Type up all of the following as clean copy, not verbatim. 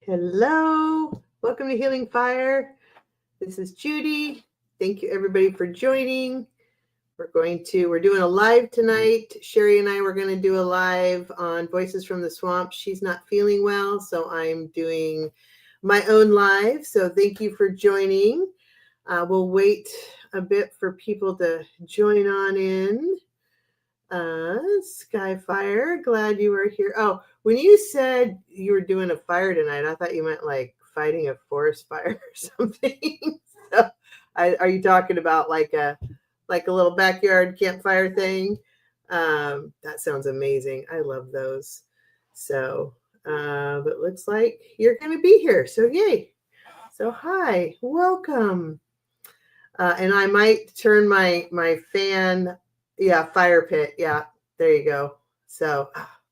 Hello, welcome to Healing Fire. This is Judy. Thank you everybody for joining. We're doing a live tonight. Sherry and I were going to do a live on Voices from the Swamp. She's not feeling well, so I'm doing my own live. So thank you for joining. We'll wait a bit for people to join on in. Skyfire, glad you were here. Oh, when you said you were doing a fire tonight, I thought you meant like fighting a forest fire or something. So, are you talking about like a little backyard campfire thing? That sounds amazing. I love those. So, but looks like you're going to be here. So yay. So hi, welcome. And I might turn my fan. Yeah, fire pit. Yeah, there you go. So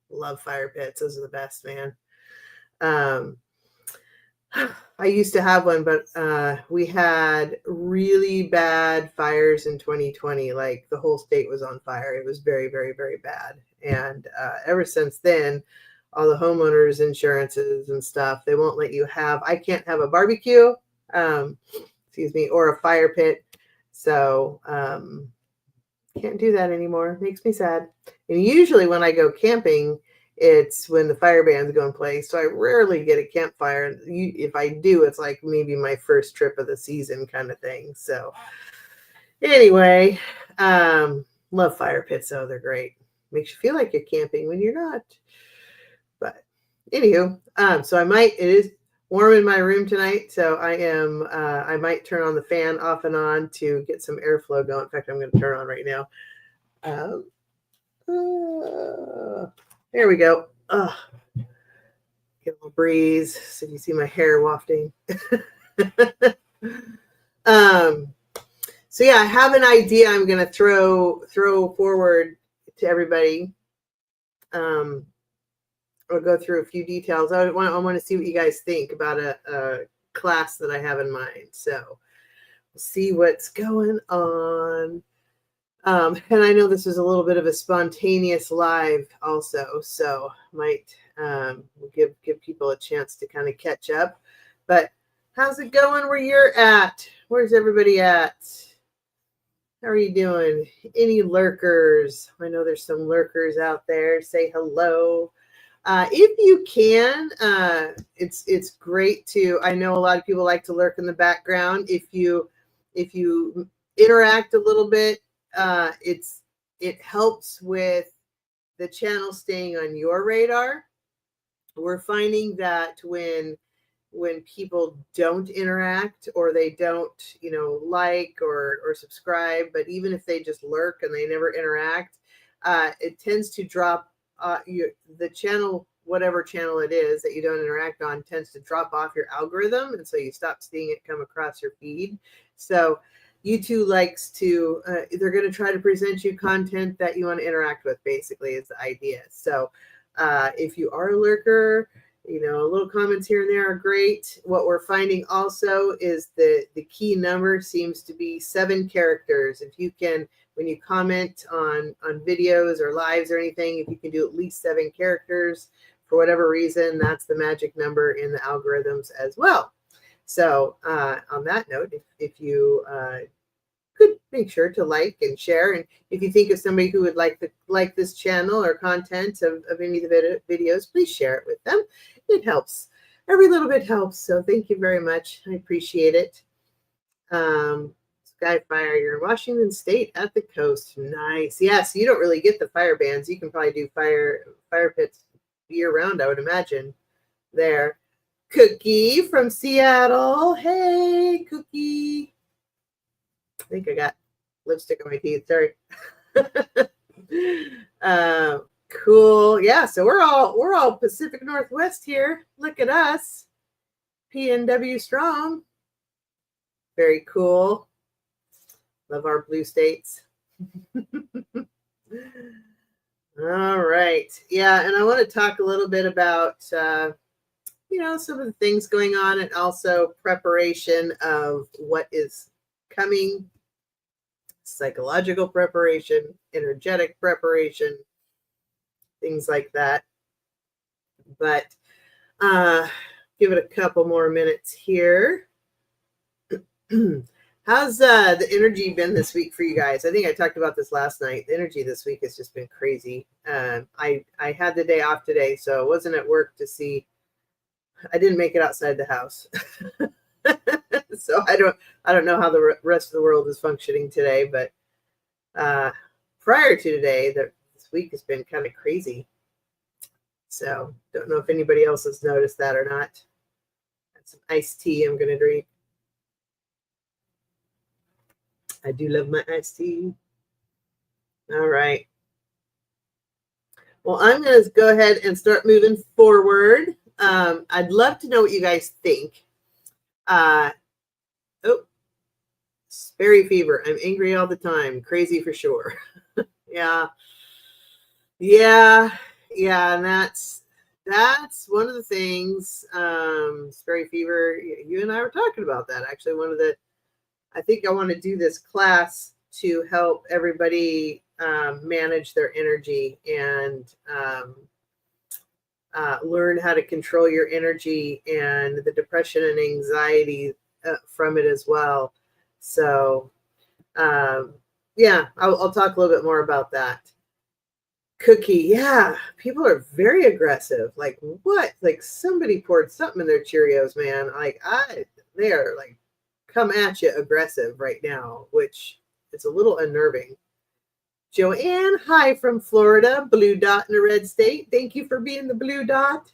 love fire pits. Those are the best, man. I used to have one, but we had really bad fires in 2020. Like the whole state was on fire. It was very, very, very bad. And ever since then, all the homeowners insurances and stuff, they won't let you have. I can't have a barbecue. Or a fire pit. So can't do that anymore. Makes me sad. And usually when I go camping, it's when the fire bands go in place. So I rarely get a campfire. If I do, it's like maybe my first trip of the season kind of thing. So anyway, love fire pits though. They're great. Makes you feel like you're camping when you're not. But anywho, so it is warm in my room tonight, so I might turn on the fan off and on to get some airflow going. In fact, I'm going to turn on right now. There we go. Get a little breeze so you see my hair wafting. So yeah, I have an idea I'm going to throw forward to everybody. I'll go through a few details. I want to see what you guys think about a class that I have in mind. So we'll see what's going on. And I know this is a little bit of a spontaneous live also, so might give people a chance to kind of catch up. But how's it going where you're at? Where's everybody at? How are you doing? Any lurkers? I know there's some lurkers out there. Say hello. If you can, it's great to. I know a lot of people like to lurk in the background. If you interact a little bit, it helps with the channel staying on your radar. We're finding that when people don't interact or they don't, like or subscribe, but even if they just lurk and they never interact, it tends to drop. The channel, whatever channel it is that you don't interact on, tends to drop off your algorithm, and so you stop seeing it come across your feed. So YouTube likes to, they're going to try to present you content that you want to interact with, basically, is the idea. So if you are a lurker, little comments here and there are great. What we're finding also is the key number seems to be 7 characters. If you can, when you comment on videos or lives or anything, if you can do at least 7 characters, for whatever reason, that's the magic number in the algorithms as well. So on that note, if you could make sure to like and share, and if you think of somebody who would like this channel or content of any of the videos, please share it with them. It helps. Every little bit helps. So thank you very much. I appreciate it. Skyfire, you're in Washington State at the coast. Nice. Yes, you don't really get the fire bans. You can probably do fire pits year round, I would imagine. There. Cookie from Seattle. Hey, Cookie. I think I got lipstick on my teeth. Sorry. Cool. Yeah, so we're all Pacific Northwest here. Look at us. PNW strong. Very cool. Love our blue states. All right. Yeah, and I want to talk a little bit about some of the things going on, and also preparation of what is coming, psychological preparation, energetic preparation, things like that. But give give it a couple more minutes here. How's the energy been this week for you guys? I think I talked about this last night. The energy this week has just been crazy. I had the day off today, so I wasn't at work to see. I didn't make it outside the house. So I don't know how the rest of the world is functioning today, but prior to today, this week has been kind of crazy. So don't know if anybody else has noticed that or not. Got some iced tea I'm going to drink. I do love my iced tea. All right. Well, I'm going to go ahead and start moving forward. I'd love to know what you guys think. Sperry fever. I'm angry all the time. Crazy for sure. Yeah. And that's one of the things. Sperry fever. You and I were talking about that. Actually, I think I want to do this class to help everybody manage their energy and learn how to control your energy and the depression and anxiety from it as well. So, I'll talk a little bit more about that. Cookie, yeah, people are very aggressive. Like what? Like somebody poured something in their Cheerios, man. They are like come at you aggressive right now, which is a little unnerving. Joanne, hi from Florida, blue dot in a red state. Thank you for being the blue dot.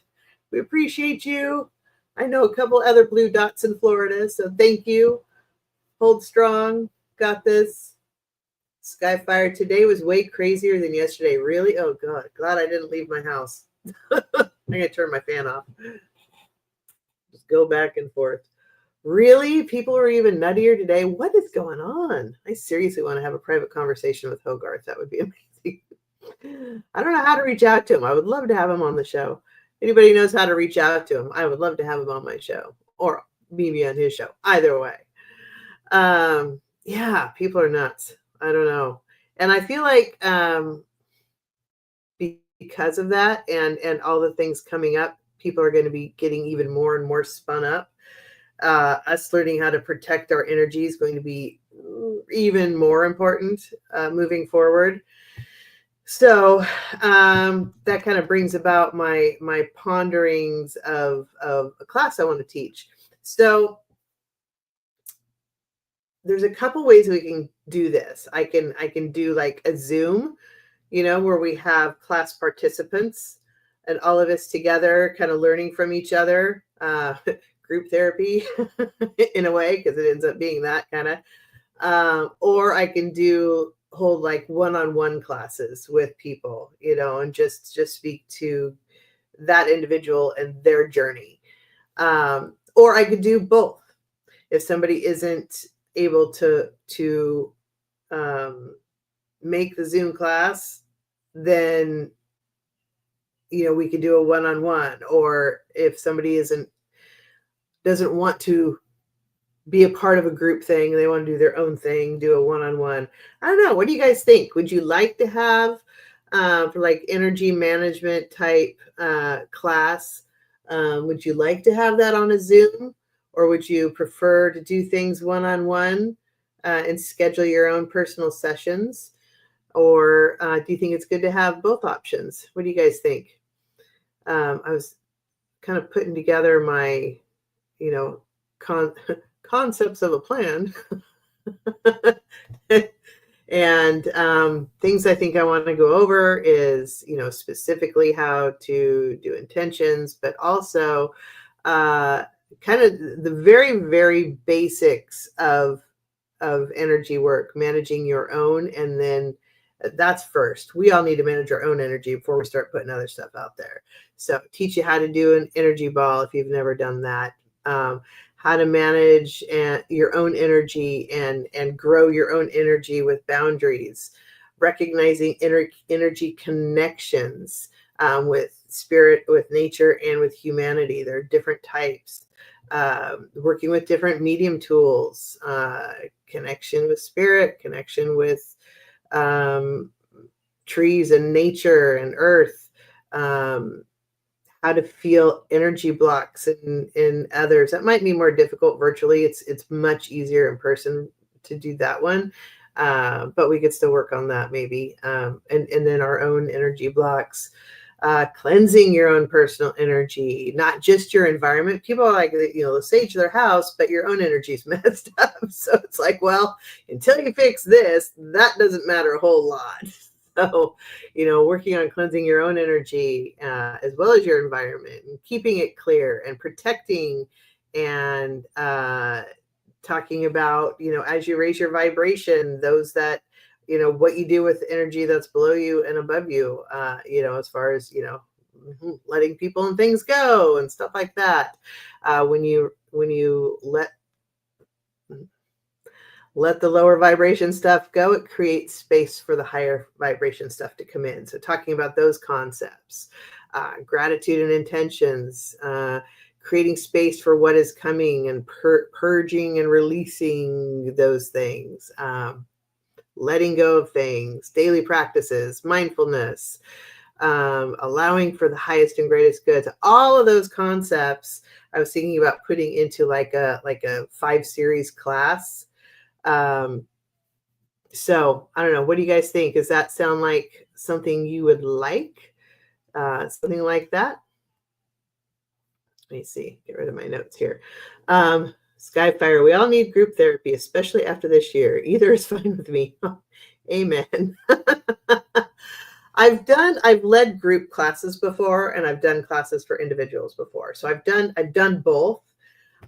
We appreciate you. I know a couple other blue dots in Florida, so thank you. Hold strong. Got this. Skyfire today was way crazier than yesterday. Really? Oh, God. Glad I didn't leave my house. I'm going to turn my fan off. Just go back and forth. Really? People are even nuttier today? What is going on? I seriously want to have a private conversation with Hogarth. That would be amazing. I don't know how to reach out to him. I would love to have him on the show. Anybody knows how to reach out to him, I would love to have him on my show or me on his show. Either way. Yeah, people are nuts. I don't know. And I feel like because of that and all the things coming up, people are going to be getting even more and more spun up. Us learning how to protect our energy is going to be even more important moving forward. So that kind of brings about my ponderings of a class I want to teach. So there's a couple ways we can do this. I can do like a Zoom, where we have class participants and all of us together kind of learning from each other, group therapy in a way, because it ends up being that kind of, or I can hold like one-on-one classes with people, and just speak to that individual and their journey. Or I could do both. If somebody isn't able to make the Zoom class, then we could do a one-on-one. Or if somebody doesn't want to be a part of a group thing, they want to do their own thing, do a one-on-one. I don't know. What do you guys think? Would you like to have for like energy management type class? Would you like to have that on a Zoom? Or would you prefer to do things one-on-one and schedule your own personal sessions? Or do you think it's good to have both options? What do you guys think? I was kind of putting together my, concepts of a plan. And things I think I want to go over is, specifically how to do intentions, but also kind of the very, very basics of energy work, managing your own. And then that's first. We all need to manage our own energy before we start putting other stuff out there. So teach you how to do an energy ball if you've never done that. How to manage your own energy and grow your own energy with boundaries, recognizing energy connections with spirit, with nature, and with humanity. There are different types. Working with different medium tools, connection with spirit, connection with trees and nature and earth, how to feel energy blocks in others. That might be more difficult virtually. It's much easier in person to do that one. But we could still work on that maybe. And then our own energy blocks, cleansing your own personal energy, not just your environment. People are like, they'll sage their house, but your own energy's messed up. So it's like, well, until you fix this, that doesn't matter a whole lot. So, working on cleansing your own energy, as well as your environment, and keeping it clear and protecting, and talking about, as you raise your vibration, those that, what you do with energy that's below you and above you, as far as, letting people and things go and stuff like that. When you let the lower vibration stuff go, it creates space for the higher vibration stuff to come in. So talking about those concepts, gratitude and intentions, creating space for what is coming, and purging and releasing those things, letting go of things, daily practices, mindfulness, allowing for the highest and greatest goods. All of those concepts I was thinking about putting into like a 5-series class. So I don't know. What do you guys think? Does that sound like something you would like? Something like that? Let me see. Get rid of my notes here. Skyfire, we all need group therapy, especially after this year. Either is fine with me. Amen. I've led group classes before, and I've done classes for individuals before. So I've done both.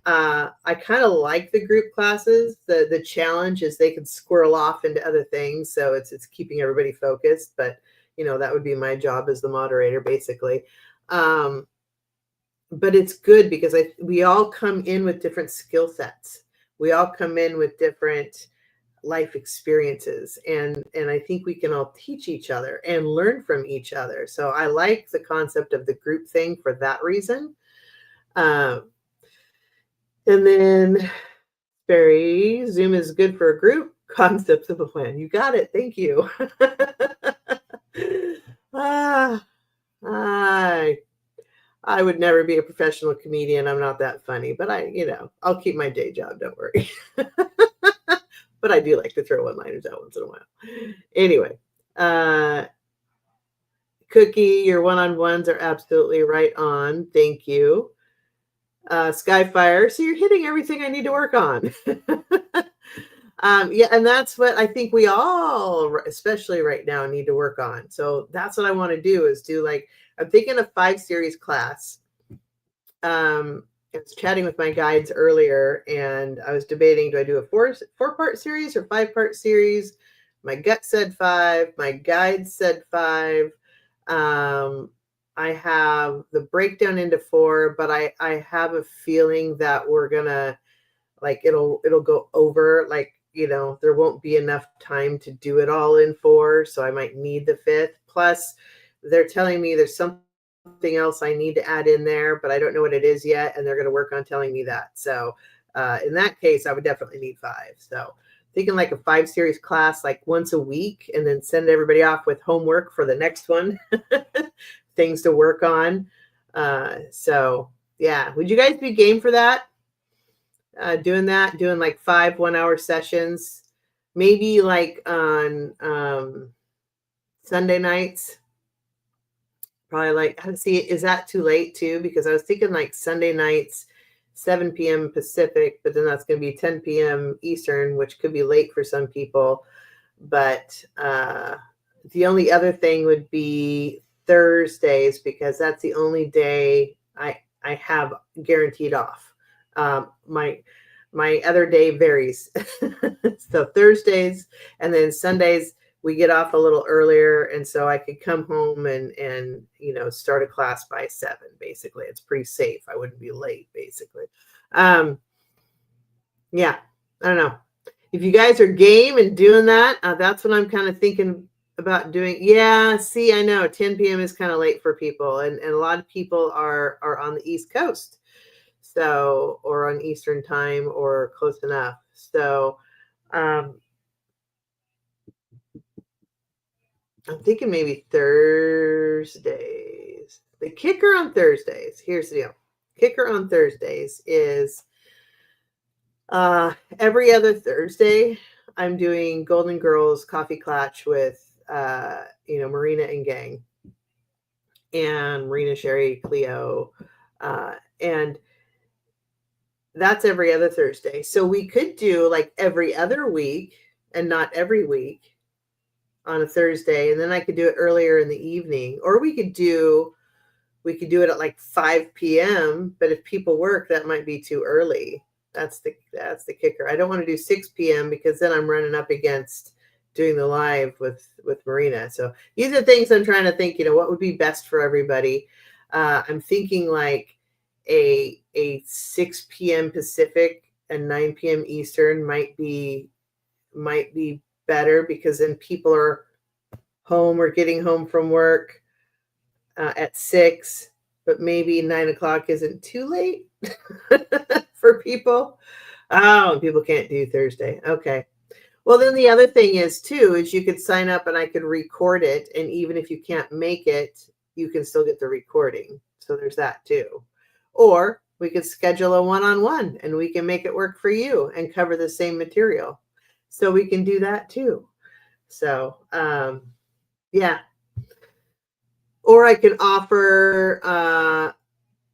I kind of like the group classes. The challenge is they can squirrel off into other things, so it's keeping everybody focused. But that would be my job as the moderator, basically. But it's good because we all come in with different skill sets. We all come in with different life experiences, and I think we can all teach each other and learn from each other. So I like the concept of the group thing for that reason. And then Barry, Zoom is good for a group. Concepts of a plan. You got it. Thank you. I would never be a professional comedian. I'm not that funny, but I'll keep my day job. Don't worry. But I do like to throw one-liners out once in a while. Anyway, Cookie, your one-on-ones are absolutely right on. Thank you. Skyfire, so you're hitting everything I need to work on. Yeah, and that's what I think we all, especially right now, need to work on. So that's what I want to do, is do I'm thinking a 5-series class. I was chatting with my guides earlier, and I was debating, do I do a 4-part series or 5-part series? My gut said 5. My guides said 5. I have the breakdown into 4, but I have a feeling that we're gonna it'll go over, there won't be enough time to do it all in 4, so I might need the 5th. Plus, they're telling me there's something else I need to add in there, but I don't know what it is yet, and they're going to work on telling me that. So in that case, I would definitely need 5. So thinking like a 5-series class, like once a week, and then send everybody off with homework for the next one, things to work on. So yeah, would you guys be game for that? Doing like 5 1-hour sessions, maybe like on Sunday nights. Probably is that too late too? Because I was thinking like Sunday nights, 7 p.m. Pacific, but then that's going to be 10 p.m. Eastern, which could be late for some people. But the only other thing would be Thursdays, because that's the only day I have guaranteed off. My other day varies. So Thursdays, and then Sundays we get off a little earlier, and so I could come home and start a class by 7. Basically, it's pretty safe. I wouldn't be late, basically. Yeah, I don't know. If you guys are game and doing that, that's what I'm kind of thinking about doing. Yeah, see, I know 10 p.m. is kind of late for people, and a lot of people are on the East Coast, so, or on Eastern time, or close enough. So I'm thinking maybe Thursdays. the kicker on Thursdays, here's the deal. Kicker on Thursdays is every other Thursday, I'm doing Golden Girls Coffee Klatch with, Marina and gang, and Marina, Sherry, Cleo, and that's every other Thursday. So we could do like every other week and not every week on a Thursday, and then I could do it earlier in the evening, or we could do it at like 5 p.m. But if people work, that might be too early. That's the kicker. I don't want to do 6 p.m. because then I'm running up against doing the live with Marina. So these are things I'm trying to think, what would be best for everybody. I'm thinking like a 6 p.m. Pacific and 9 p.m. Eastern might be better, because then people are home or getting home from work at 6, but maybe 9 o'clock isn't too late for people. Oh, people can't do Thursday. Okay. Well, then the other thing is you could sign up and I could record it. And even if you can't make it, you can still get the recording. So there's that too. Or we could schedule a one-on-one and we can make it work for you and cover the same material. So we can do that too. So, yeah. Or I can offer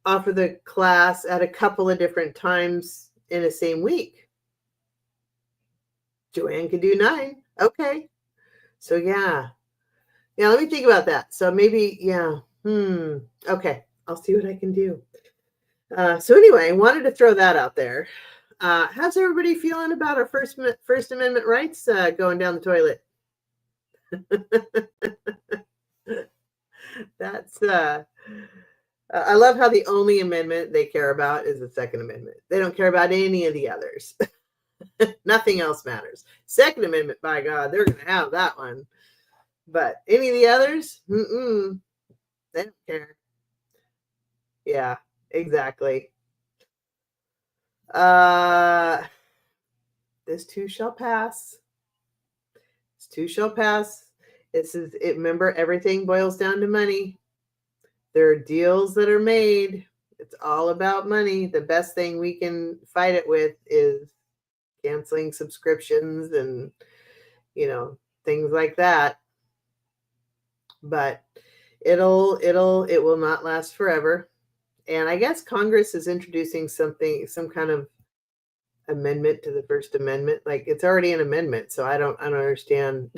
the class at a couple of different times in the same week. Joanne could do 9. Okay. So yeah. Let me think about that. So maybe, yeah. Okay. I'll see what I can do. So anyway, I wanted to throw that out there. How's everybody feeling about our First Amendment rights going down the toilet? That's I love how the only amendment they care about is the Second Amendment. They don't care about any of the others. Nothing else matters. Second Amendment, by God, they're going to have that one. But any of the others, they don't care. Yeah, exactly. This too shall pass. This too shall pass. Remember, everything boils down to money. There are deals that are made. It's all about money. The best thing we can fight it with is canceling subscriptions and, things like that. But it will not last forever. And I guess Congress is introducing some kind of amendment to the First Amendment. Like, it's already an amendment. So I don't understand.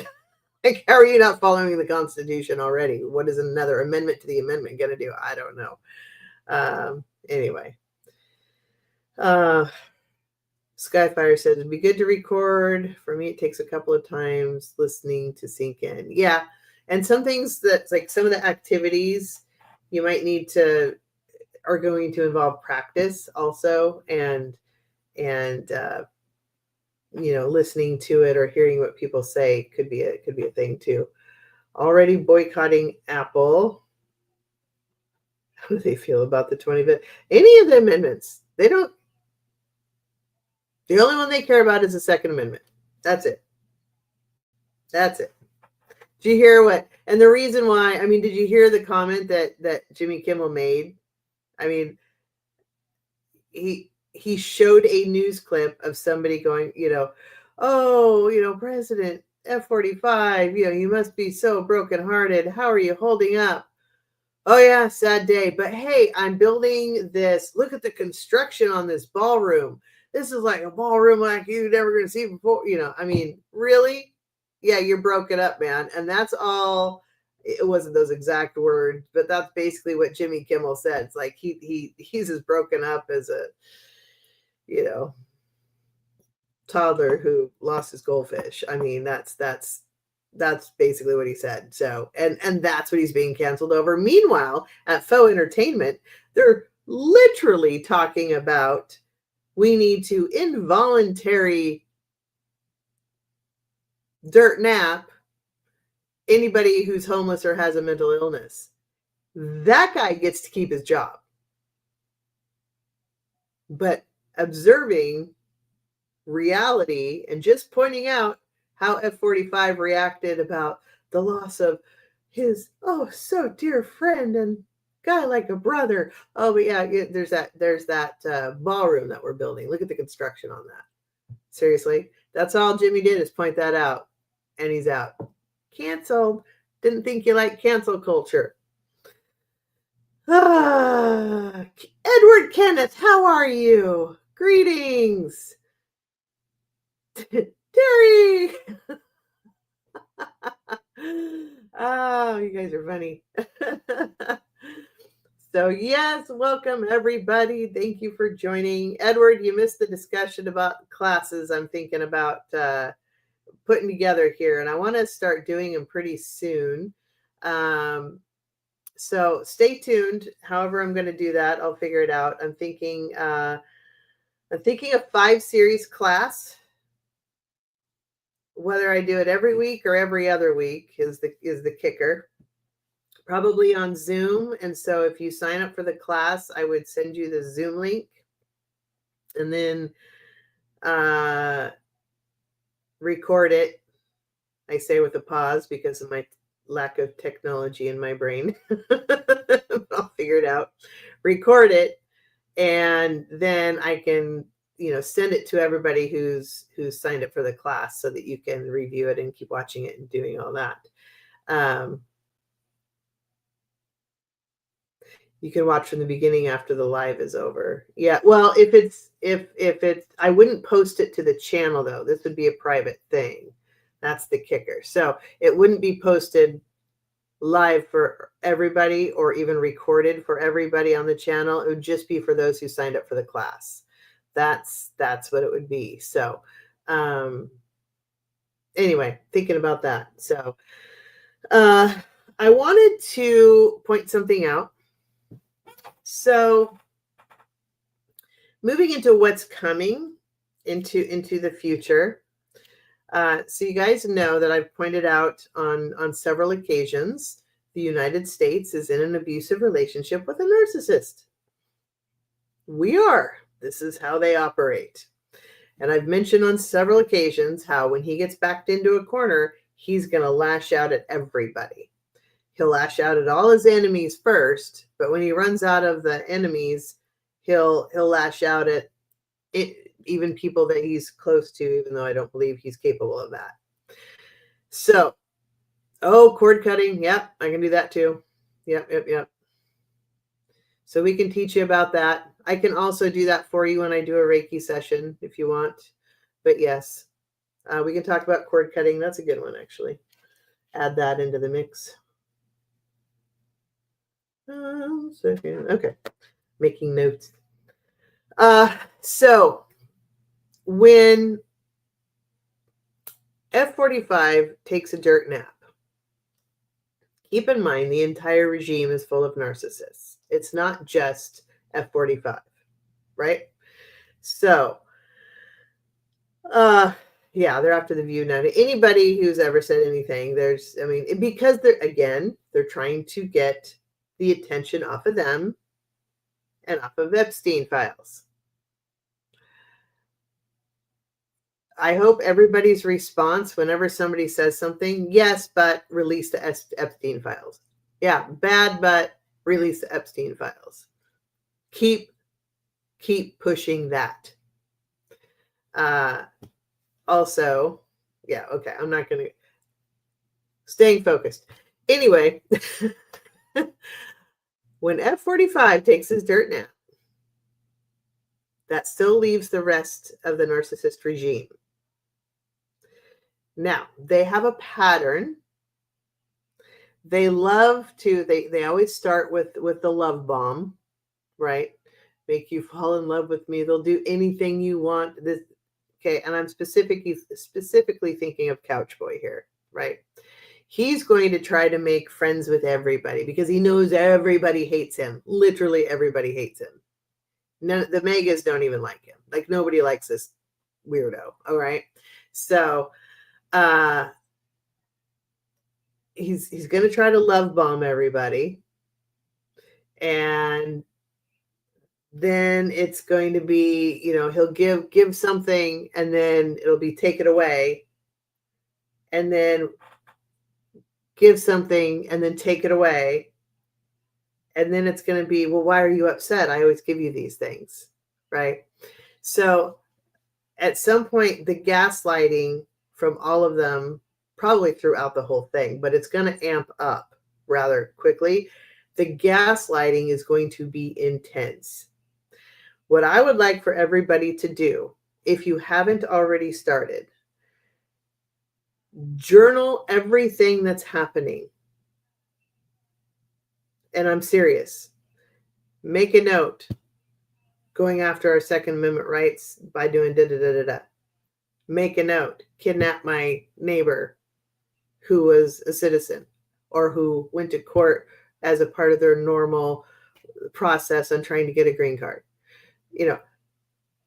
Like, how are you not following the Constitution already? What is another amendment to the amendment going to do? I don't know. Anyway. Skyfire says, it'd be good to record. For me, it takes a couple of times listening to sink in. Yeah. And some things that's like some of the activities you might are going to involve practice also. And listening to it or hearing what people say could be a thing too. Already boycotting Apple. How do they feel about the 25th? Any of the amendments? They don't. The only one they care about is the Second Amendment. That's it. Did you hear what? And the reason why, did you hear the comment that Jimmy Kimmel made? He showed a news clip of somebody going, President F-45, you must be so brokenhearted. How are you holding up? Oh yeah, sad day. But hey, I'm building this. Look at the construction on this ballroom. This is like a ballroom like you've never going to see before. Really? Yeah, you're broken up, man. And that's all. It wasn't those exact words, but that's basically what Jimmy Kimmel said. It's like he's as broken up as a, toddler who lost his goldfish. That's basically what he said. So, and that's what he's being canceled over. Meanwhile, at Faux Entertainment, they're literally talking about we need to involuntary dirt nap anybody who's homeless or has a mental illness. That guy gets to keep his job. But observing reality and just pointing out how F-45 reacted about the loss of his so dear friend, and Guy like a brother. Oh, but yeah, there's that ballroom that we're building. Look at the construction on that. Seriously, that's all Jimmy did is point that out, and he's out. Canceled. Didn't think you liked cancel culture. Ah, Edward Kenneth, how are you? Greetings. Terry. Oh, you guys are funny. So yes, welcome everybody. Thank you for joining. Edward, you missed the discussion about classes I'm thinking about putting together here, and I want to start doing them pretty soon. So stay tuned. However, I'm going to do that. I'll figure it out. I'm thinking a 5-series class. Whether I do it every week or every other week is the kicker. Probably on Zoom. And so if you sign up for the class, I would send you the Zoom link, and then record it. I say with a pause because of my lack of technology in my brain. I'll figure it out. Record it, and then I can, send it to everybody who's signed up for the class so that you can review it and keep watching it and doing all that. You can watch from the beginning after the live is over. Yeah. Well, if it's, I wouldn't post it to the channel though. This would be a private thing. That's the kicker. So it wouldn't be posted live for everybody or even recorded for everybody on the channel. It would just be for those who signed up for the class. That's what it would be. So, anyway, thinking about that. So, I wanted to point something out. So moving into what's coming into the future. So you guys know that I've pointed out on several occasions, the United States is in an abusive relationship with a narcissist. We are. This is how they operate. And I've mentioned on several occasions how when he gets backed into a corner, he's going to lash out at everybody. He'll lash out at all his enemies first, but when he runs out of the enemies, he'll lash out at even people that he's close to, even though I don't believe he's capable of that. So, cord cutting. Yep, I can do that too. Yep. So we can teach you about that. I can also do that for you when I do a Reiki session if you want. But yes, we can talk about cord cutting. That's a good one, actually. Add that into the mix. Okay, making notes. So when F-45 takes a dirt nap, keep in mind the entire regime is full of narcissists. It's not just F-45, right? So, yeah, they're after the view now. Anybody who's ever said anything, because they're trying to get the attention off of them and off of Epstein files. I hope everybody's response whenever somebody says something, yes, but release the Epstein files. Yeah, bad, but release the Epstein files. Keep pushing that. Also, yeah, okay, I'm not going to, staying focused. Anyway, when F-45 takes his dirt nap, that still leaves the rest of the narcissist regime. Now, they have a pattern. They love to, they always start with the love bomb, right? Make you fall in love with me. They'll do anything you want. Okay, and I'm specifically thinking of Couch Boy here, right? He's going to try to make friends with everybody because he knows everybody hates him. Literally everybody hates him. The megas don't even like him. Like nobody likes this weirdo. All right. So he's going to try to love bomb everybody. And then it's going to be, he'll give something and then it'll be taken away. And then give something and then take it away. And then it's going to be, well, why are you upset? I always give you these things, right? So at some point, the gaslighting from all of them, probably throughout the whole thing, but it's going to amp up rather quickly. The gaslighting is going to be intense. What I would like for everybody to do, if you haven't already started, journal everything that's happening. And I'm serious. Make a note. Going after our Second Amendment rights by doing da da da da da. Make a note. Kidnap my neighbor who was a citizen or who went to court as a part of their normal process on trying to get a green card. You know,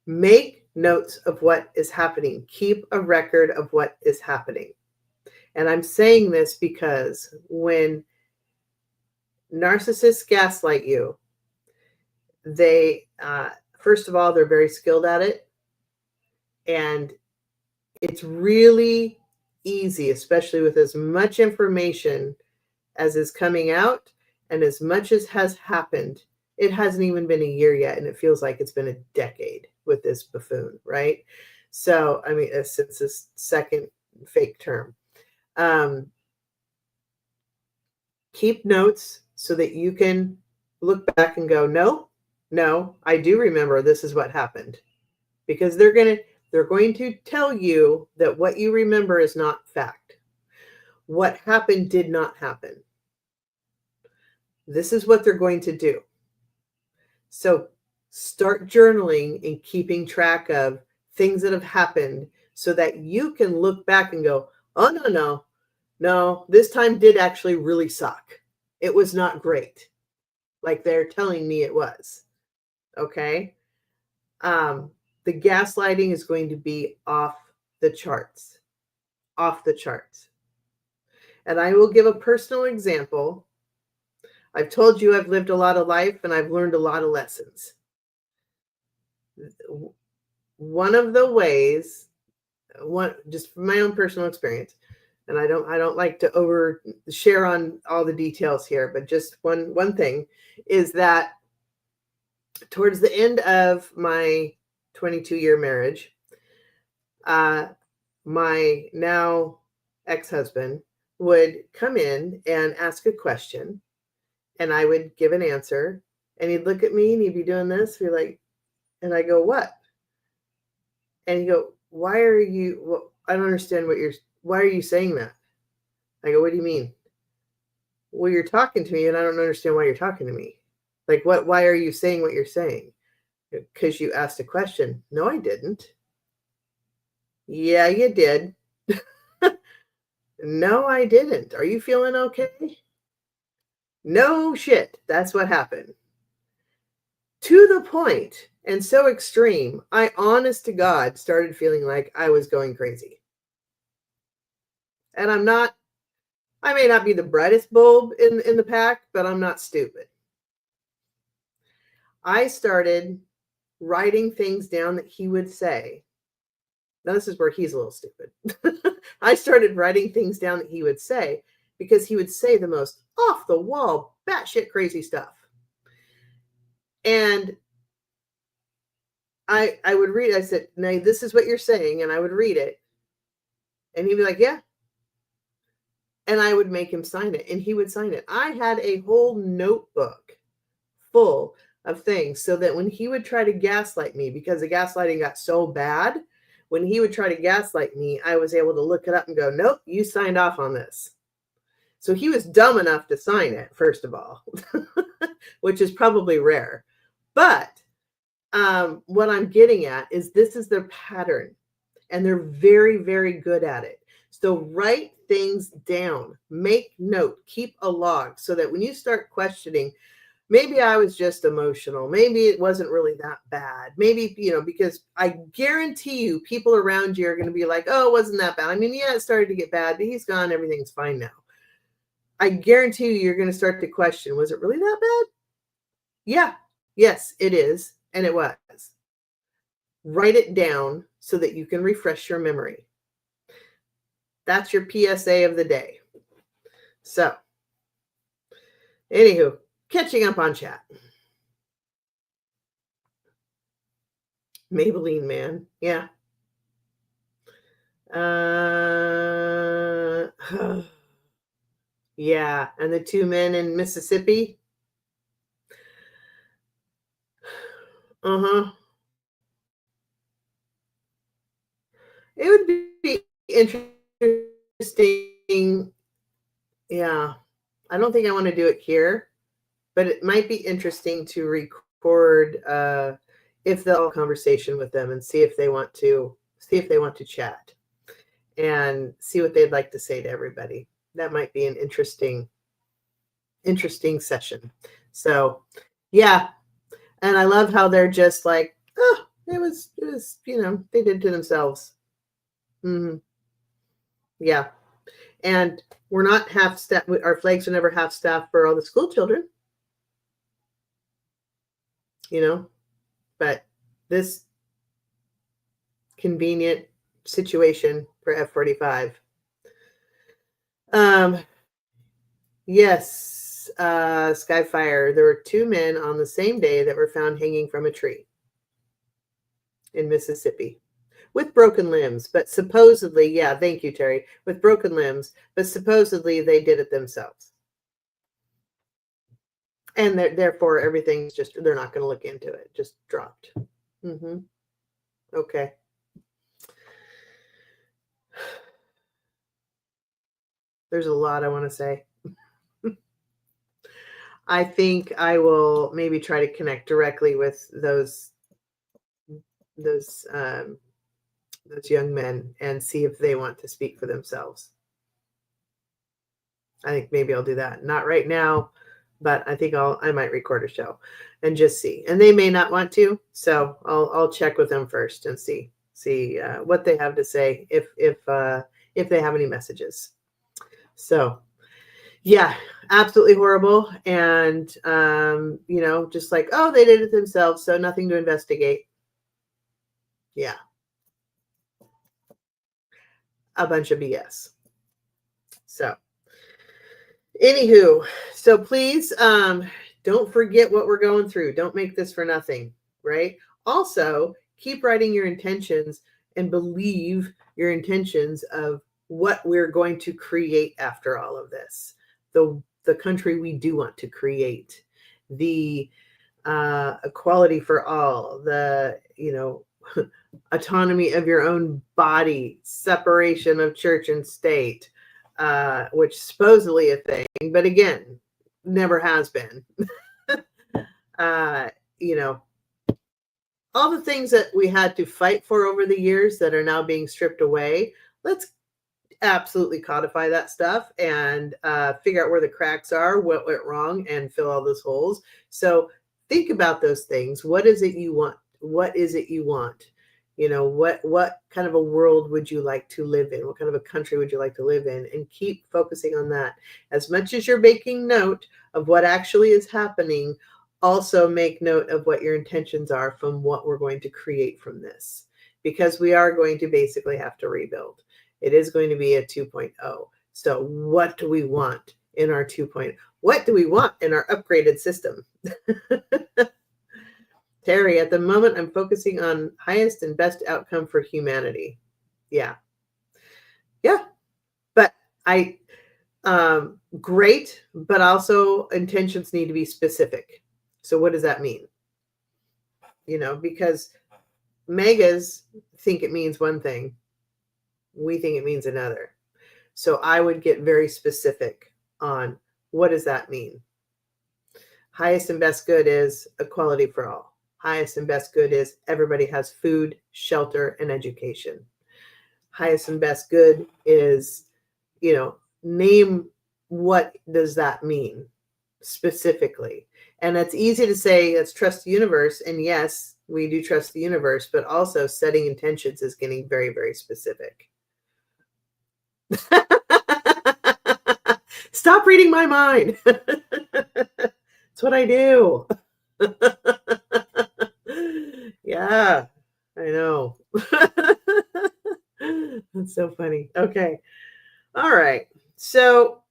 make notes of what is happening. Keep a record of what is happening. And I'm saying this because when narcissists gaslight you, they, first of all, they're very skilled at it. And it's really easy, especially with as much information as is coming out and as much as has happened. It hasn't even been a year yet, and it feels like it's been a decade with this buffoon, right? So, I mean, since this second fake term. Keep notes so that you can look back and go, no, I do remember this is what happened. Because they're going to tell you that what you remember is not fact. What happened did not happen. This is what they're going to do. So start journaling and keeping track of things that have happened so that you can look back and go, oh, no, this time did actually really suck. It was not great, like they're telling me it was. Okay? The gaslighting is going to be off the charts. Off the charts. And I will give a personal example. I've told you I've lived a lot of life and I've learned a lot of lessons. One of the ways, just from my own personal experience, and I don't like to over share on all the details here, but just one thing is that towards the end of my 22-year marriage, my now ex-husband would come in and ask a question, and I would give an answer, and he'd look at me and he'd be doing this, be like, and I go, what? And he'd go, why are you, well, I don't understand why are you saying that? I go, what do you mean? Well, you're talking to me and I don't understand why you're talking to me. Like, why are you saying what you're saying? Because you asked a question. No, I didn't. Yeah, you did. No, I didn't. Are you feeling okay? No shit. That's what happened. To the point, and so extreme, I honest to God started feeling like I was going crazy. And I may not be the brightest bulb in the pack, but I'm not stupid. I started writing things down that he would say. Now, this is where he's a little stupid. I started writing things down that he would say because he would say the most off-the-wall, batshit crazy stuff. And I would read it. I said, now, this is what you're saying. And I would read it. And he'd be like, yeah. And I would make him sign it. And he would sign it. I had a whole notebook full of things so that when he would try to gaslight me, because the gaslighting got so bad, when he would try to gaslight me, I was able to look it up and go, nope, you signed off on this. So he was dumb enough to sign it, first of all, which is probably rare. But what I'm getting at is this is their pattern, and they're very, very good at it. So write things down, make note, keep a log so that when you start questioning, maybe I was just emotional. Maybe it wasn't really that bad. Maybe, because I guarantee you people around you are going to be like, oh, it wasn't that bad. I mean, yeah, it started to get bad, but he's gone. Everything's fine now. I guarantee you you're going to start to question, was it really that bad? Yeah. Yes, it is. And it was. Write it down so that you can refresh your memory. That's your PSA of the day. So, anywho, catching up on chat. Maybelline Man. Yeah. Yeah. And the two men in Mississippi. Uh-huh. It would be interesting. Yeah. I don't think I want to do it here, but it might be interesting to record if they'll conversation with them and see if they want to chat and see what they'd like to say to everybody. That might be an interesting session. So yeah. And I love how they're just like, oh, it was, they did to themselves. Mm-hmm. Yeah. And we're not half staff. Our flags are never half staff for all the school children, but this convenient situation for F-45. Yes, Skyfire. There were two men on the same day that were found hanging from a tree in Mississippi with broken limbs, but supposedly, yeah, thank you, Terry, with broken limbs, but supposedly they did it themselves. And therefore everything's just, they're not going to look into it, just dropped. Mm-hmm. Okay. There's a lot I want to say. I think I will maybe try to connect directly with those young men and see if they want to speak for themselves. I think maybe I'll do that. Not right now, but I think I might record a show and just see. And they may not want to, so I'll check with them first and see what they have to say if they have any messages. So yeah, absolutely horrible. And just like, oh, they did it themselves, so nothing to investigate. Yeah. A bunch of BS. So anywho, so please don't forget what we're going through. Don't make this for nothing, right? Also, keep writing your intentions and believe your intentions of what we're going to create after all of this. The country we do want to create, the equality for all, the autonomy of your own body, separation of church and state, which supposedly a thing, but again, never has been. All the things that we had to fight for over the years that are now being stripped away. Let's absolutely codify that stuff and figure out where the cracks are, what went wrong, and fill all those holes. So think about those things. What is it you want? What is it you want? What kind of a world would you like to live in? What kind of a country would you like to live in? And keep focusing on that. As much as you're making note of what actually is happening, also make note of what your intentions are from what we're going to create from this, because we are going to basically have to rebuild. It is going to be a 2.0. So what do we want in our 2.0? What do we want in our upgraded system? Terry, at the moment, I'm focusing on highest and best outcome for humanity. Yeah. Yeah. But great, but also intentions need to be specific. So what does that mean? Because megas think it means one thing. We think it means another. So I would get very specific on what does that mean? Highest and best good is equality for all. Highest and best good is everybody has food, shelter, and education. Highest and best good is, name what does that mean specifically. And it's easy to say, let's trust the universe. And yes, we do trust the universe, but also setting intentions is getting very, very specific. Stop reading my mind. That's what I do. Yeah, I know. That's so funny. Okay. All right. So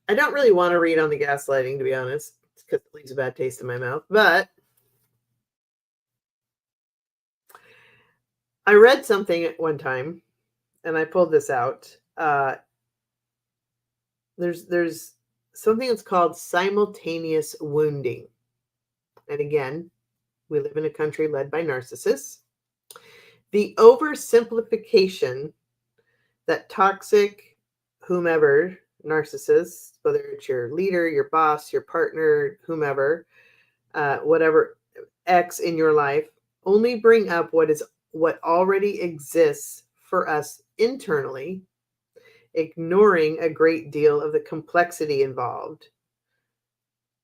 I don't really want to read on the gaslighting, to be honest, because it leaves a bad taste in my mouth. But I read something at one time, and I pulled this out. There's something that's called simultaneous wounding. And again, we live in a country led by narcissists. The oversimplification that toxic whomever narcissists, whether it's your leader, your boss, your partner, whomever, whatever X in your life, only bring up what already exists for us internally, ignoring a great deal of the complexity involved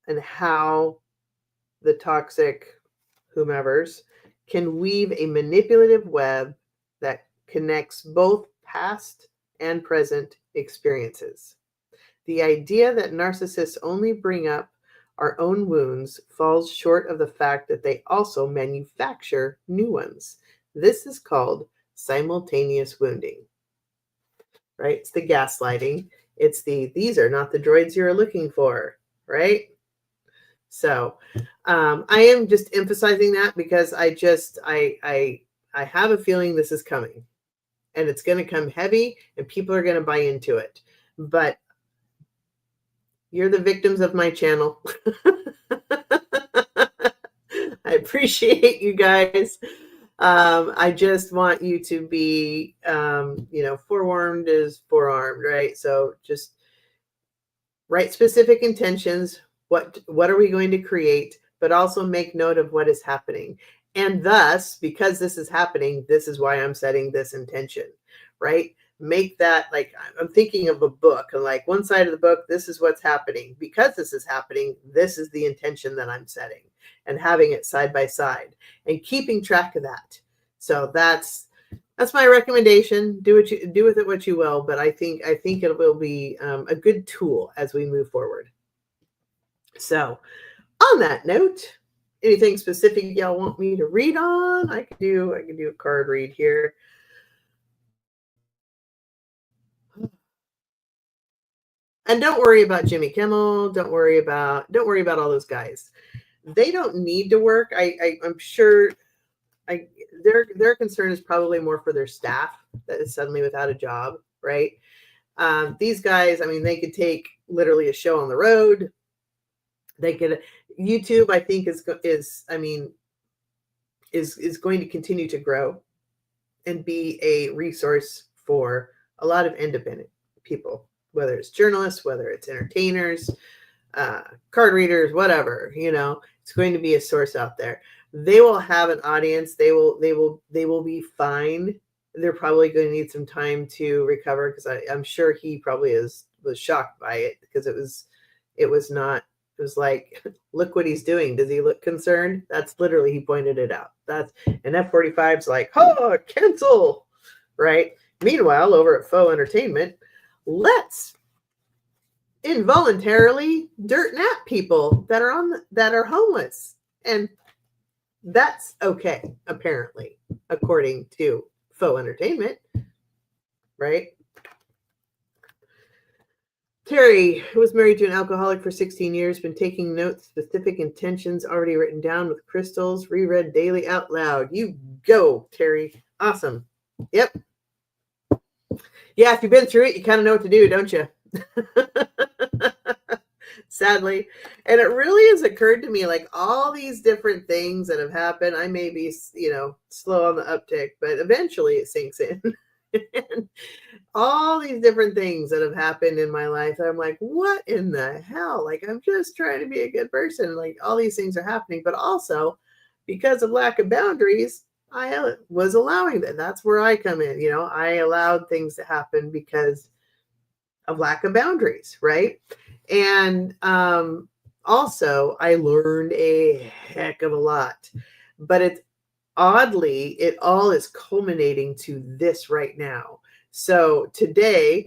and how the toxic whomevers can weave a manipulative web that connects both past and present experiences. The idea that narcissists only bring up our own wounds falls short of the fact that they also manufacture new ones. This is called simultaneous wounding, right? It's the gaslighting. It's these are not the droids you're looking for, right? So I am just emphasizing that because I have a feeling this is coming, and it's going to come heavy and people are going to buy into it. But you're the victims of my channel. I appreciate you guys. I just want you to be, forewarned is forearmed, right? So just write specific intentions. What are we going to create? But also make note of what is happening. And thus, because this is happening, this is why I'm setting this intention, right? Make that, like, I'm thinking of a book, and like one side of the book, this is what's happening. Because this is happening, this is the intention that I'm setting, and having it side by side and keeping track of that. So that's my recommendation. Do with it what you will, but I think it will be a good tool as we move forward. So on that note, anything specific y'all want me to read on? I can do a card read here. And don't worry about Jimmy Kimmel. Don't worry about all those guys. They don't need to work. I'm sure their concern is probably more for their staff that is suddenly without a job, right? These guys, I mean, they could take literally a show on the road. They could YouTube, I think, is going to continue to grow and be a resource for a lot of independent people, whether it's journalists, whether it's entertainers, card readers, whatever. It's going to be a source out there. They will have an audience. They will be fine. They're probably going to need some time to recover, because I'm sure he probably was shocked by it, because it was like, look what he's doing. Does he look concerned? That's literally, he pointed it out. That's an F-45's like, oh, cancel, right? Meanwhile, over at Faux Entertainment, let's involuntarily dirt nap people that are homeless, and that's okay, apparently, according to Faux Entertainment, right? Terry, who was married to an alcoholic for 16 years, been taking notes, specific intentions already written down with crystals, reread daily out loud. You go, Terry. Awesome. Yep. Yeah, if you've been through it, you kind of know what to do, don't you? Sadly. And it really has occurred to me, like, all these different things that have happened. I may be, slow on the uptick, but eventually it sinks in. And all these different things that have happened in my life, I'm like, what in the hell? Like, I'm just trying to be a good person. Like, all these things are happening, but also because of lack of boundaries, I was allowing that. That's where I come in. I allowed things to happen because of lack of boundaries, right? And also, I learned a heck of a lot, but it all is culminating to this right now. So today,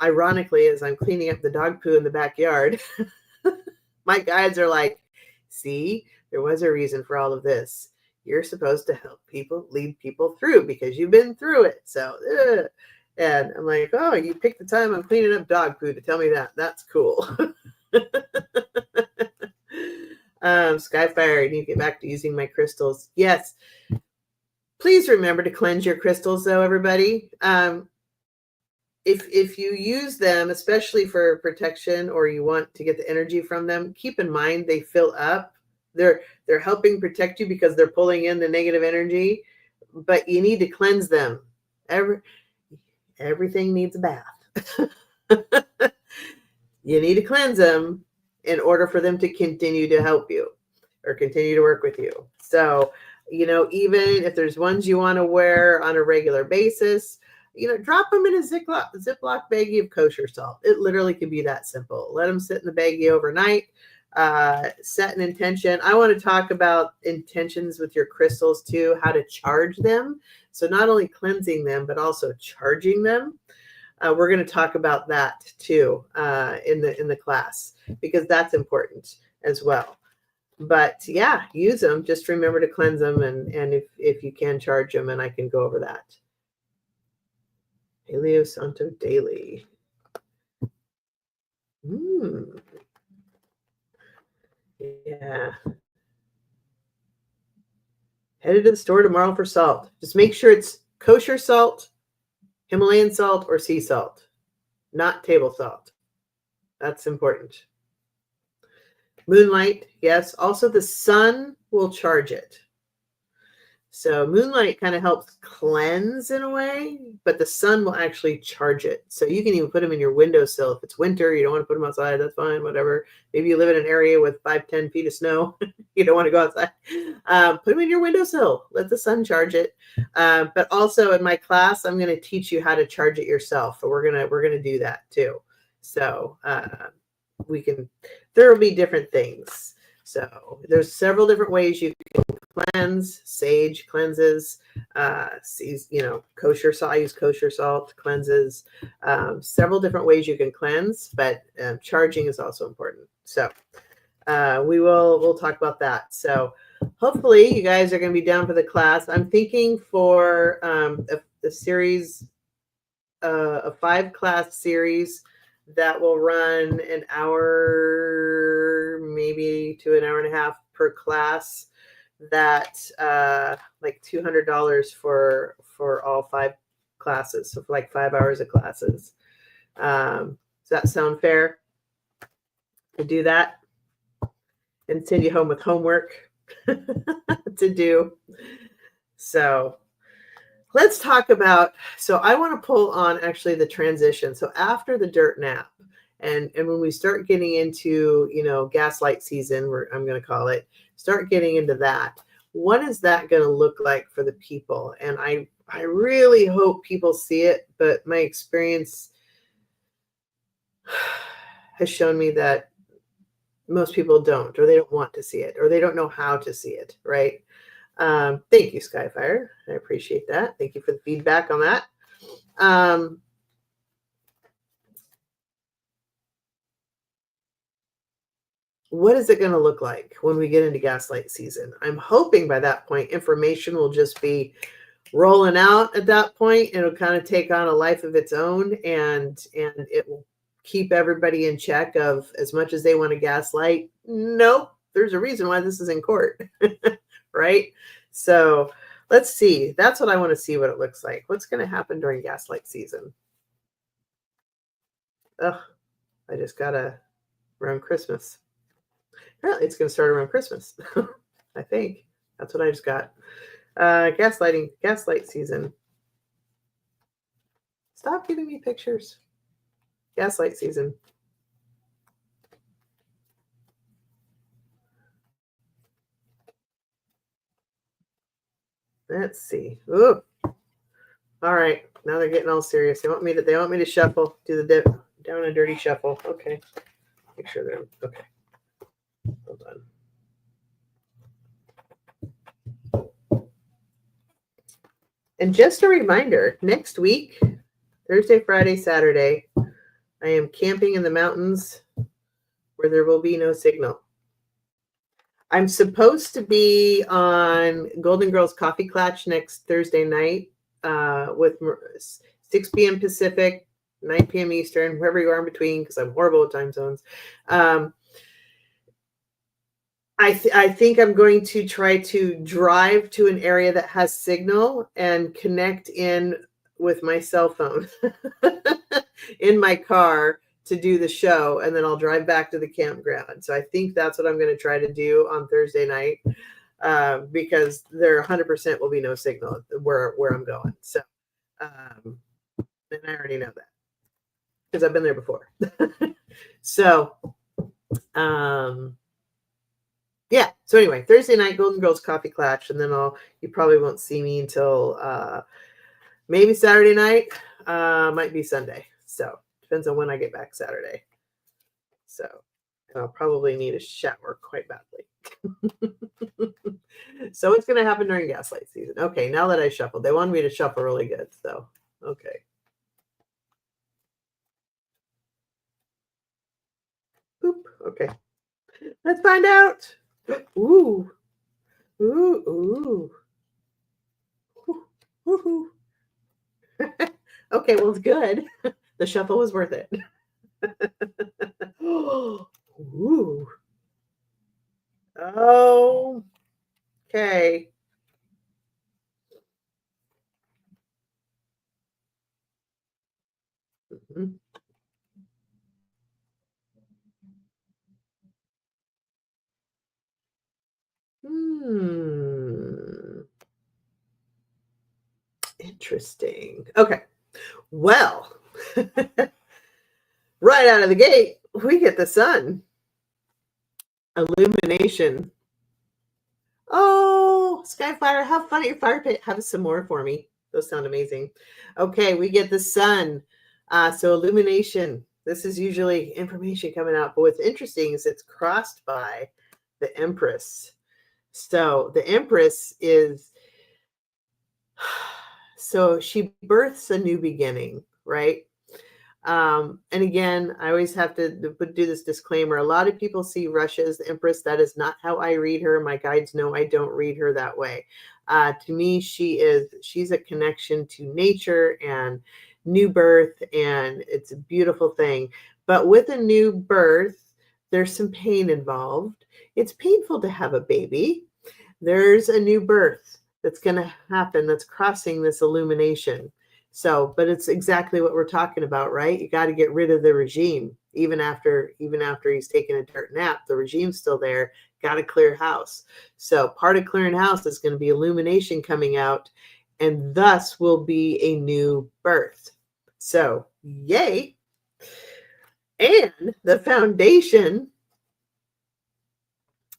ironically, as I'm cleaning up the dog poo in the backyard, my guides are like, see, there was a reason for all of this. You're supposed to help people, lead people through, because you've been through it. So, And I'm like, oh, you picked the time I'm cleaning up dog food to tell me that. That's cool. Skyfire, I need to get back to using my crystals. Yes. Please remember to cleanse your crystals, though, everybody. If you use them, especially for protection, or you want to get the energy from them, keep in mind they fill up. They're helping protect you because they're pulling in the negative energy, but you need to cleanse them. Everything needs a bath. You need to cleanse them in order for them to continue to help you or continue to work with you. So, even if there's ones you want to wear on a regular basis, drop them in a Ziploc baggie of kosher salt. It literally can be that simple. Let them sit in the baggie overnight. Set an intention. I want to talk about intentions with your crystals too, how to charge them. So not only cleansing them, but also charging them. We're going to talk about that too in the class, because that's important as well. But yeah, use them. Just remember to cleanse them, and if you can, charge them, and I can go over that. Paleo Santo Daily. Yeah. Headed to the store tomorrow for salt. Just make sure it's kosher salt, Himalayan salt, or sea salt, not table salt. That's important. Moonlight, yes. Also, the sun will charge it. So moonlight kind of helps cleanse in a way, but the sun will actually charge it. So you can even put them in your windowsill. If it's winter, you don't want to put them outside, that's fine, whatever. Maybe you live in an area with 5-10 feet of snow. You don't want to go outside. Put them in your windowsill. Let the sun charge it. But also in my class, I'm going to teach you how to charge it yourself. So we're gonna do that too. So there will be different things. So there's several different ways you can cleanse. Sage cleanses, kosher salt. I use kosher salt, cleanses. Several different ways you can cleanse, but charging is also important. So we'll talk about that. So hopefully you guys are going to be down for the class. I'm thinking for a series, a 5-class series that will run an hour, maybe to an hour and a half per class. That like $200 for all 5 classes, so for like 5 hours of classes. Does that sound fair to do that and send you home with homework to do? So let's talk about, so I want to pull on actually the transition. So after the dirt nap, and when we start getting into, gaslight season, I'm going to call it, start getting into that. What is that going to look like for the people? And I really hope people see it, but my experience has shown me that most people don't, or they don't want to see it, or they don't know how to see it, right? Thank you, Skyfire. I appreciate that. Thank you for the feedback on that. What is it going to look like when we get into gaslight season? I'm hoping by that point, information will just be rolling out at that point. It'll kind of take on a life of its own, and it will keep everybody in check of, as much as they want to gaslight, nope, there's a reason why this is in court, right? So let's see. That's what I want to see, what it looks like. What's going to happen during gaslight season? I just got around Christmas. Apparently it's going to start around Christmas. I think that's what I just got. Gaslight season. Stop giving me pictures. Gaslight season. Let's see. Ooh. All right. Now they're getting all serious. They want me to shuffle, do the dip, down and dirty shuffle. Okay. Make sure they're okay. Hold on. And just a reminder, next week, Thursday, Friday, Saturday, I am camping in the mountains where there will be no signal. I'm supposed to be on Golden Girls Coffee Klatch next Thursday night with 6 p.m. Pacific, 9 p.m. Eastern, wherever you are in between, because I'm horrible with time zones. I think I'm going to try to drive to an area that has signal and connect in with my cell phone in my car to do the show, and then I'll drive back to the campground. So I think that's what I'm going to try to do on Thursday night, because there 100% will be no signal where I'm going. So, and I already know that because I've been there before. So, yeah. So anyway, Thursday night, Golden Girls Coffee Klatch, and then you probably won't see me until maybe Saturday night, might be Sunday. So depends on when I get back Saturday. So I'll probably need a shower quite badly. So what's going to happen during Gaslight season? Okay, now that I shuffled, they wanted me to shuffle really good. So, okay. Boop. Okay. Let's find out. Ooh. Ooh. Ooh. Ooh. Okay, well, it's good. The shuffle was worth it. Ooh. Oh. Okay. Mhm. Hmm. Interesting. Okay. Well, right out of the gate, we get the sun. Illumination. Oh, Skyfire, have fun at your fire pit. Have some more for me. Those sound amazing. Okay, we get the sun. So illumination. This is usually information coming out, but what's interesting is it's crossed by the Empress. So the Empress is, so she births a new beginning, right? And again, I always have to do this disclaimer. A lot of people see Russia as the Empress. That is not how I read her. My guides know I don't read her that way. To me, she's a connection to nature and new birth, and it's a beautiful thing. But with a new birth, there's some pain involved. It's painful to have a baby. There's a new birth that's going to happen that's crossing this illumination. So, but it's exactly what we're talking about, right? You got to get rid of the regime. Even after he's taken a dirt nap, the regime's still there. Got to clear house. So part of clearing house is going to be illumination coming out, and thus will be a new birth. So yay. And the foundation,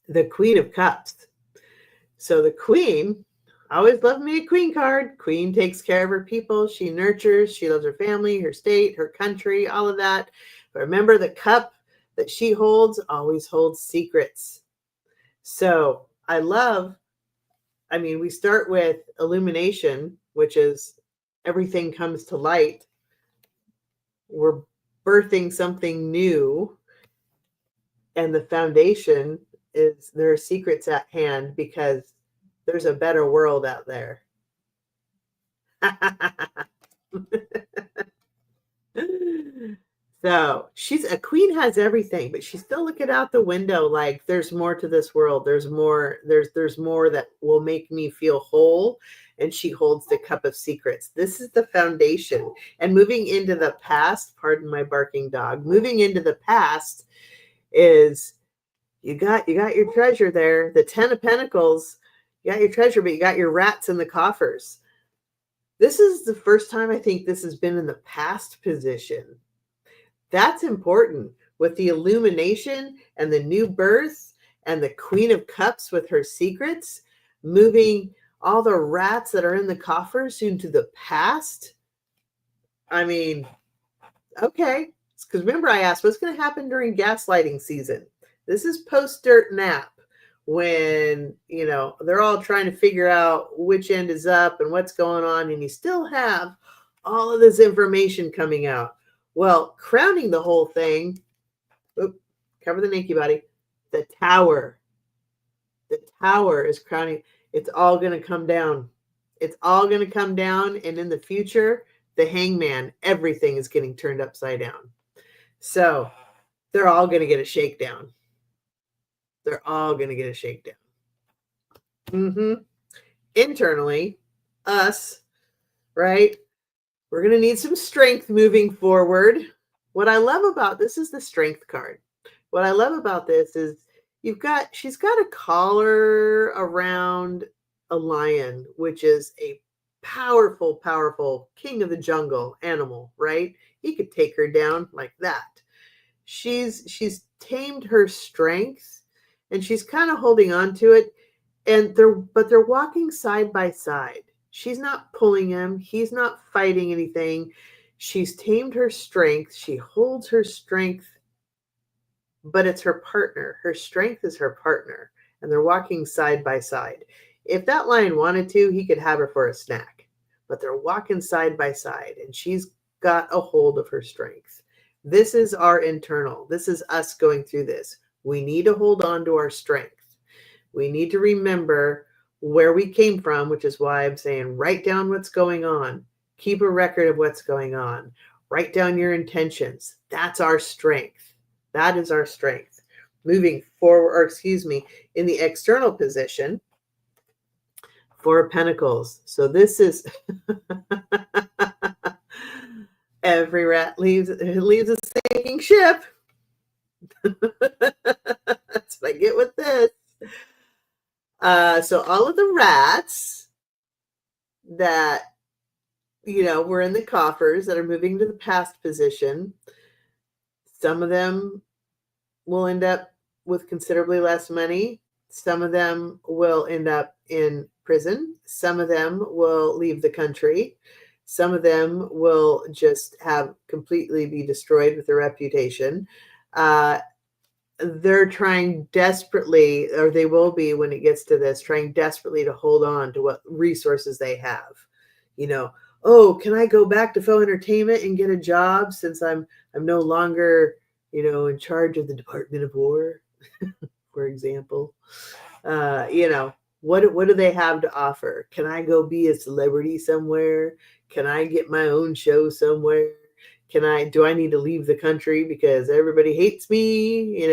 the Queen of Cups. So the Queen, I always love me a Queen card. Queen takes care of her people. She nurtures. She loves her family, her state, her country, all of that. But remember, the cup that she holds always holds secrets. So we start with illumination, which is everything comes to light. We're birthing something new. And the foundation is there are secrets at hand because there's a better world out there. So she's a queen, has everything, but she's still looking out the window like there's more to this world. There's more that will make me feel whole. And she holds the cup of secrets. This is the foundation. And moving into the past, pardon my barking dog, moving into the past is you got your treasure there. The 10 of Pentacles, you got your treasure, but you got your rats in the coffers. This is the first time I think this has been in the past position. That's important with the illumination and the new birth and the Queen of Cups with her secrets, moving all the rats that are in the coffers into the past. I mean, okay. Because remember, I asked what's going to happen during gaslighting season. This is post dirt nap when, they're all trying to figure out which end is up and what's going on. And you still have all of this information coming out. Well, crowning the whole thing, cover the Nikki body, the tower. The tower is crowning. It's all going to come down. It's all going to come down. And in the future, the Hangman, everything is getting turned upside down. So they're all going to get a shakedown. They're all going to get a shakedown. Internally, us, right? We're going to need some strength moving forward. What I love about this is the strength card. What I love about this is she's got a collar around a lion, which is a powerful, powerful king of the jungle animal, right? He could take her down like that. She's tamed her strength and she's kind of holding on to it. And they're walking side by side. She's not pulling him. He's not fighting anything. She's tamed her strength. She holds her strength, but it's her partner. Her strength is her partner, and they're walking side by side. If that lion wanted to, he could have her for a snack, but they're walking side by side, and she's got a hold of her strength. This is our internal. This is us going through this. We need to hold on to our strength. We need to remember where we came from, which is why I'm saying write down what's going on. Keep a record of what's going on. Write down your intentions. That's our strength. That is our strength. Moving forward, or excuse me, in the external position, Four of Pentacles. So this is every rat leaves a sinking ship. That's what I get with this. So all of the rats that, were in the coffers that are moving to the past position, some of them will end up with considerably less money. Some of them will end up in prison. Some of them will leave the country. Some of them will just have completely be destroyed with their reputation. They're trying desperately, or they will be when it gets to this, trying desperately to hold on to what resources they have. Oh, can I go back to Faux Entertainment and get a job since I'm no longer, in charge of the Department of War, for example? What do they have to offer? Can I go be a celebrity somewhere? Can I get my own show somewhere? Do I need to leave the country because everybody hates me?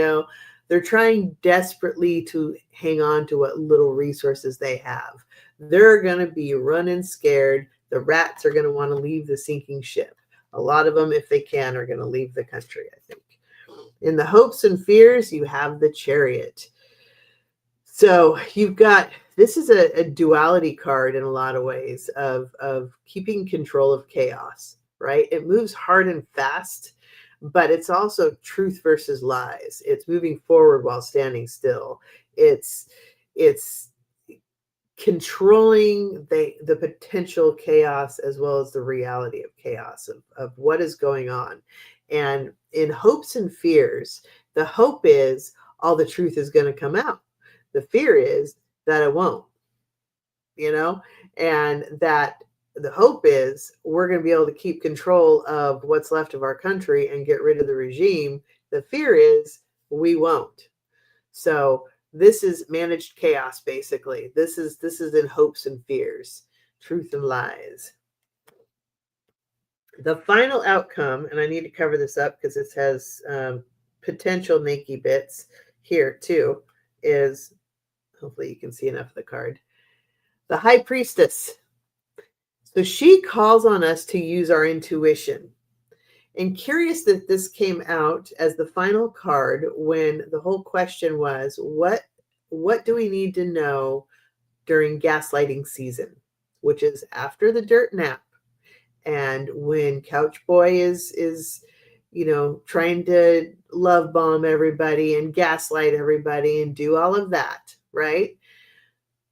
They're trying desperately to hang on to what little resources they have. They're going to be running scared. The rats are going to want to leave the sinking ship. A lot of them, if they can, are going to leave the country, I think. In the hopes and fears, you have the Chariot. So you've got, this is a duality card in a lot of ways of keeping control of chaos, right? It moves hard and fast, but it's also truth versus lies. It's moving forward while standing still. It's controlling the potential chaos as well as the reality of chaos, of what is going on. And in hopes and fears, the hope is all the truth is going to come out. The fear is that it won't, and that the hope is we're going to be able to keep control of what's left of our country and get rid of the regime. The fear is we won't. So this is managed chaos, basically. This is in hopes and fears, truth and lies. The final outcome, and I need to cover this up because it has potential nakey bits here too, is, hopefully you can see enough of the card, the High Priestess. So she calls on us to use our intuition. And curious that this came out as the final card when the whole question was, what do we need to know during gaslighting season, which is after the dirt nap, and when Couch Boy is trying to love bomb everybody and gaslight everybody and do all of that, right?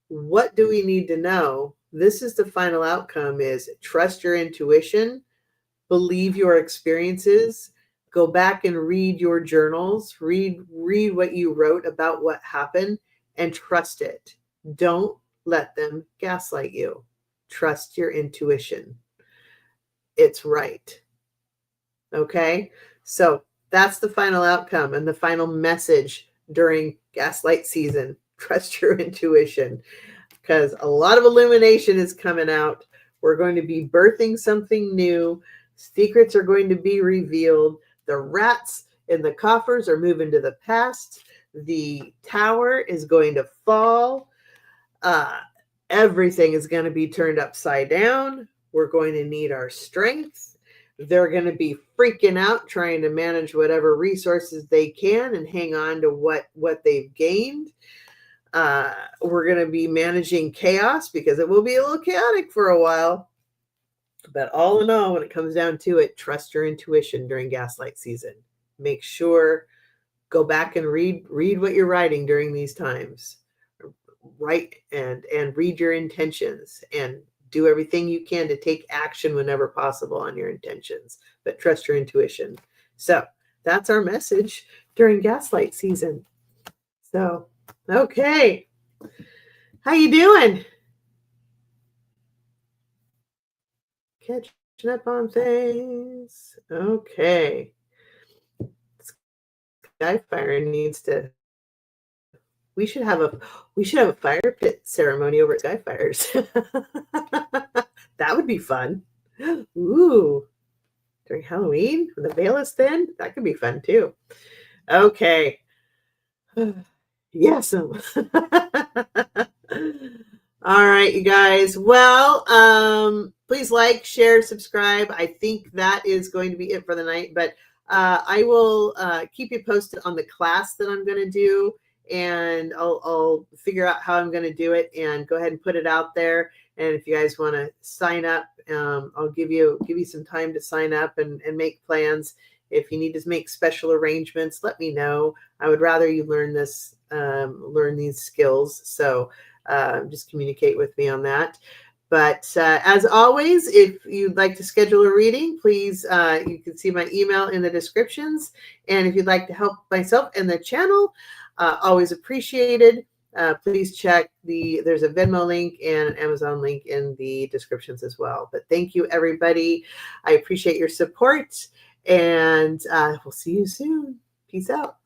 What do we need to know? This is the final outcome: is trust your intuition, believe your experiences, go back and read your journals, read what you wrote about what happened, and trust it. Don't let them gaslight you. Trust your intuition. It's right. Okay? So that's the final outcome and the final message during gaslight season. Trust your intuition, because a lot of illumination is coming out. We're going to be birthing something new. Secrets are going to be revealed. The rats in the coffers are moving to the past. The tower is going to fall. Everything is going to be turned upside down. We're going to need our strength. They're going to be freaking out trying to manage whatever resources they can and hang on to what they've gained. We're going to be managing chaos because it will be a little chaotic for a while. But all in all, when it comes down to it, trust your intuition during gaslight season. Make sure, go back and read what you're writing during these times. Write and read your intentions and do everything you can to take action whenever possible on your intentions, but trust your intuition. So that's our message during gaslight season. So, okay. How you doing? Catching up on things. Okay. Skyfire needs to. We should have a fire pit ceremony over at Skyfires. That would be fun. Ooh, during Halloween when the veil is thin, that could be fun too. Okay. Yes. All right, you guys. Well, please like, share, subscribe. I think that is going to be it for the night, but I will keep you posted on the class that I'm going to do, and I'll figure out how I'm going to do it and go ahead and put it out there. And if you guys want to sign up, I'll give you some time to sign up and make plans. If you need to make special arrangements, let me know. I would rather you learn these skills. So just communicate with me on that. But as always, if you'd like to schedule a reading, please, you can see my email in the descriptions. And if you'd like to help myself and the channel, always appreciated. Please check there's a Venmo link and an Amazon link in the descriptions as well. But thank you, everybody. I appreciate your support, and we'll see you soon. Peace out.